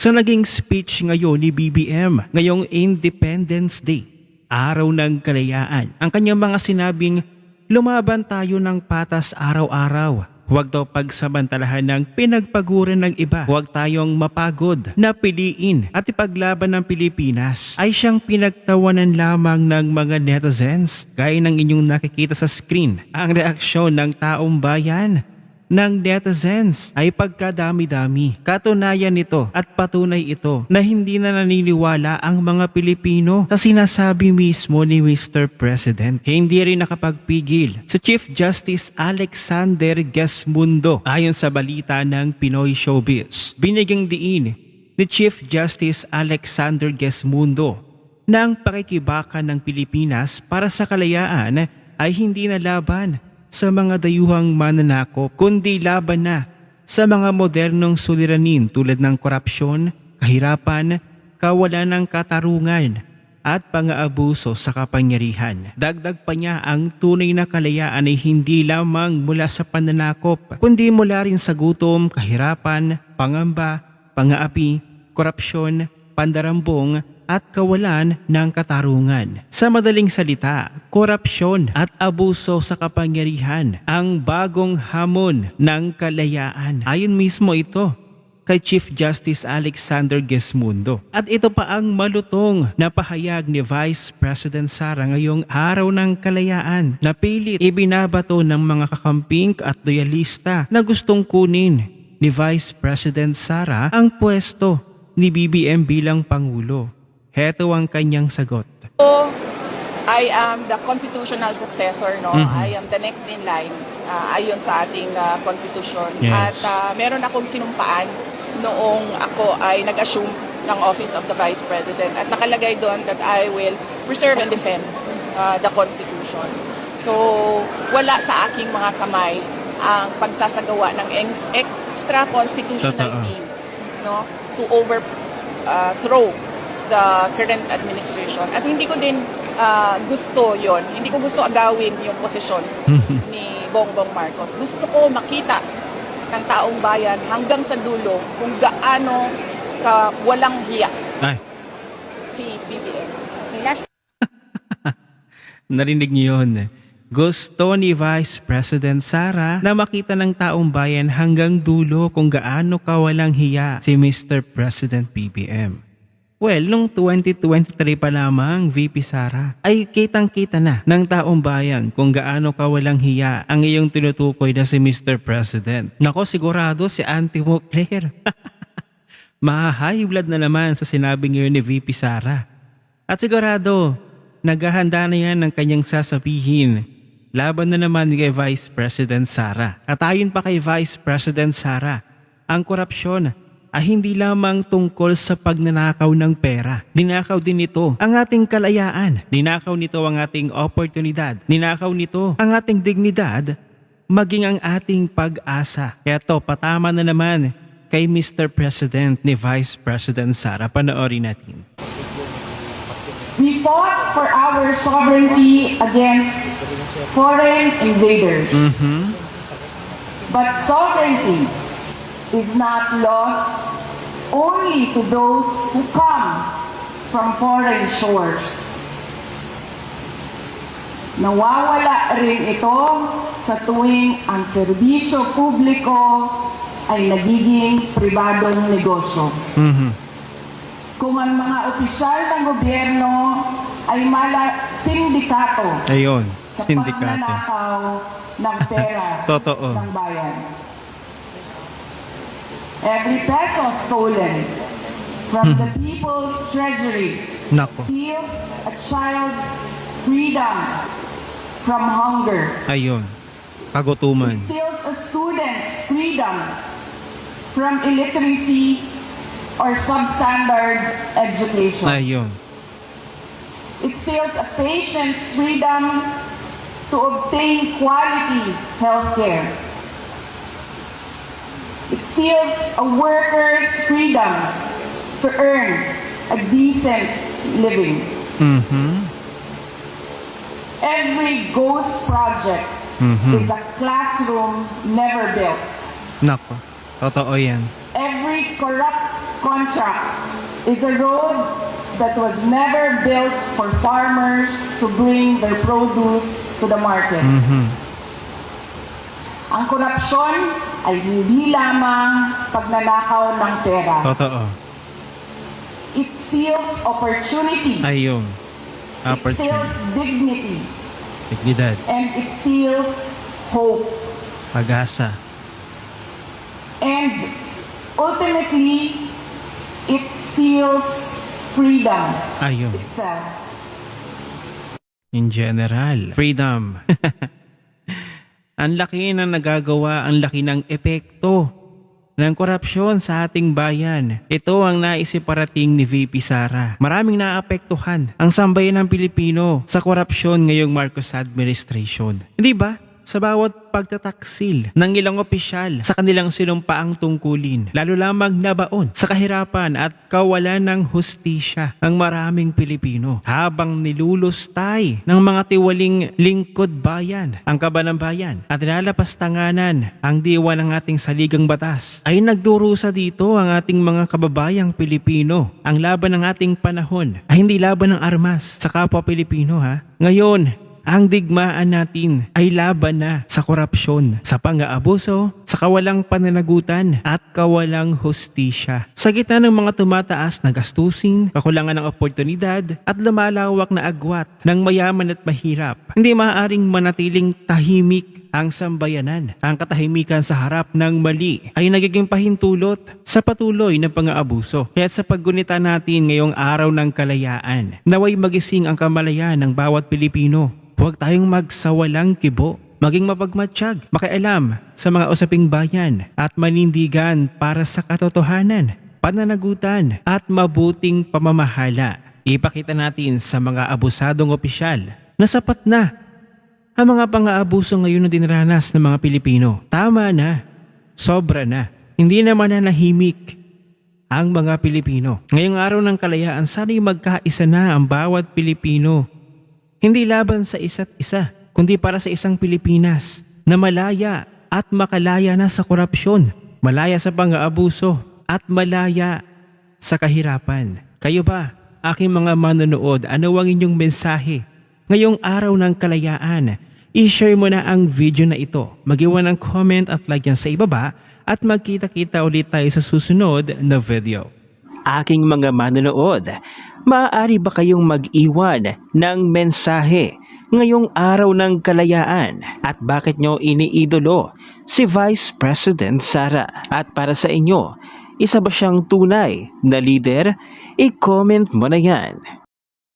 Sa naging speech ngayon ni BBM ngayong Independence Day, araw ng kalayaan, ang kanyang mga sinabing lumaban tayo ng patas araw-araw. Huwag daw pagsamantalahan ng pinagpaguran ng iba. Huwag tayong mapagod na piliin at ipaglaban ng Pilipinas. Ay siyang pinagtawanan lamang ng mga netizens. Gaya ng inyong nakikita sa screen, ang reaksyon ng taong bayan ng netizens ay pagkadami-dami. Katunayan nito at patunay ito na hindi na naniniwala ang mga Pilipino sa sinasabi mismo ni Mr. President. Hindi rin nakapagpigil si Chief Justice Alexander Gesmundo. Ayon sa balita ng Pinoy Showbiz, binigyang diin ni Chief Justice Alexander Gesmundo na ang pakikibaka ng Pilipinas para sa kalayaan ay hindi na laban sa mga dayuhang mananakop, kundi laban na sa mga modernong suliranin tulad ng korupsyon, kahirapan, kawalan ng katarungan at pang-aabuso sa kapangyarihan. Dagdag pa niya, ang tunay na kalayaan ay hindi lamang mula sa pananakop, kundi mula rin sa gutom, kahirapan, pangamba, pang-aapi, korupsyon, pandarambong at kawalan ng katarungan. Sa madaling salita, korupsyon at abuso sa kapangyarihan ang bagong hamon ng kalayaan. Ayon mismo ito kay Chief Justice Alexander Gesmundo. At ito pa ang malutong na pahayag ni Vice President Sara ngayong araw ng kalayaan na pilit ibinabato ng mga kakamping at loyalista na gustong kunin ni Vice President Sara ang pwesto ni BBM bilang Pangulo. Heto ang kanyang sagot. So, I am the constitutional successor, no? I am the next in line ayon sa ating constitution. Yes. At meron akong sinumpaan noong ako ay nag-assume ng Office of the Vice President. At nakalagay doon that I will preserve and defend the Constitution. So, wala sa aking mga kamay ang pagsasagawa ng extra constitutional means, no? To overthrow the current administration. At hindi ko din gusto yon. Hindi ko gusto agawin yung posisyon ni Bongbong Marcos. Gusto ko makita ng taong bayan hanggang sa dulo kung gaano ka walang hiya si BBM. Narinig niyo yun. Gusto ni Vice President Sara na makita ng taong bayan hanggang dulo kung gaano kawalang hiya si Mr. President BBM. Well, nung 2023 pa lamang, VP Sara, ay kitang-kita na ng taong bayan kung gaano kawalang hiya ang iyong tinutukoy na si Mr. President. Nako, sigurado si Auntie mo, Claire. Maha-high blood na naman sa sinabi ngayon ni VP Sara. At sigurado, naghahanda na yan ng kanyang sasabihin. Laban na naman kay Vice President Sara. At ayon pa kay Vice President Sara, ang korupsyon ay hindi lamang tungkol sa pagnanakaw ng pera. Ninakaw din nito ang ating kalayaan. Ninakaw nito ang ating oportunidad. Ninakaw nito ang ating dignidad, maging ang ating pag-asa. Kaya to, patama na naman kay Mr. President ni Vice President Sara. Panoorin natin. We fought for our sovereignty against foreign invaders. But sovereignty is not lost only to those who come from foreign shores. Nawawala rin ito sa tuwing ang serbisyo publiko ay nagiging pribadong negosyo. Kung ang mga opisyal ng gobyerno ay sindikato Ayun, sa sindikato. pagnanakaw ng pera Totoo. ng bayan. Every peso stolen from the people's treasury Nako. steals a child's freedom from hunger. Ayun, kagutuman. It steals a student's freedom from illiteracy or substandard education. Ayun. It steals a patient's freedom to obtain quality healthcare. It steals a worker's freedom to earn a decent living. Every ghost project is a classroom never built. Nako, totoo yan. Every Every corrupt contract is a road that was never built for farmers to bring their produce to the market. Ang korupsyon ay hindi lamang pagnanakaw ng pera. Totoo. It steals opportunity. Ayun. It steals dignity. Dignidad. And it steals hope. Pag-asa. And ultimately, it steals freedom Ayun. itself. In general. Freedom. Ang laki ng nagagawa, ang laki ng epekto ng korupsyon sa ating bayan. Ito ang naisiparating ni VP Sara. Maraming naapektuhan ang sambayan ng Pilipino sa korupsyon ngayong Marcos administration. Hindi ba? Sa bawat pagtataksil ng ilang opisyal sa kanilang sinumpaang tungkulin, lalo lamang nabaon sa kahirapan at kawalan ng hustisya ang maraming Pilipino habang nilulustay ng mga tiwaling lingkod bayan ang kaban ng bayan at nilalapastanganan ang diwa ng ating saligang batas, ay nagdurusa dito ang ating mga kababayang Pilipino. Ang laban ng ating panahon ay hindi laban ng armas sa kapwa Pilipino ha. Ngayon, ang digmaan natin ay laban na sa korupsyon, sa pang-aabuso, sa kawalang pananagutan at kawalang hustisya. Sa gitna ng mga tumataas na gastusin, kakulangan ng oportunidad at lumalawak na agwat ng mayaman at mahirap, hindi maaaring manatiling tahimik ang sambayanan. Ang katahimikan sa harap ng mali ay nagiging pahintulot sa patuloy na pang-aabuso. Kaya sa paggunita natin ngayong araw ng kalayaan, naway magising ang kamalayan ng bawat Pilipino. Huwag tayong magsawalang kibo, maging mapagmatsyag, makialam sa mga usaping bayan at manindigan para sa katotohanan, pananagutan at mabuting pamamahala. Ipakita natin sa mga abusadong opisyal na sapat na ang mga pang-aabuso ngayon na dinaranas ng mga Pilipino. Tama na, sobra na, hindi naman nanahimik ang mga Pilipino. Ngayong araw ng kalayaan, sana'y magkaisa na ang bawat Pilipino. Hindi laban sa isa't isa, kundi para sa isang Pilipinas na malaya at makalaya na sa korupsyon, malaya sa pang-aabuso at malaya sa kahirapan. Kayo ba, aking mga manonood, ano ang inyong mensahe ngayong araw ng kalayaan? I-share mo na ang video na ito. Mag-iwan ng comment at like yan sa ibaba at magkita-kita ulit tayo sa susunod na video. Aking mga manonood, maaari ba kayong mag-iwan ng mensahe ngayong araw ng kalayaan at bakit nyo iniidolo si Vice President Sara? At para sa inyo, isa ba siyang tunay na leader? I-comment mo na yan.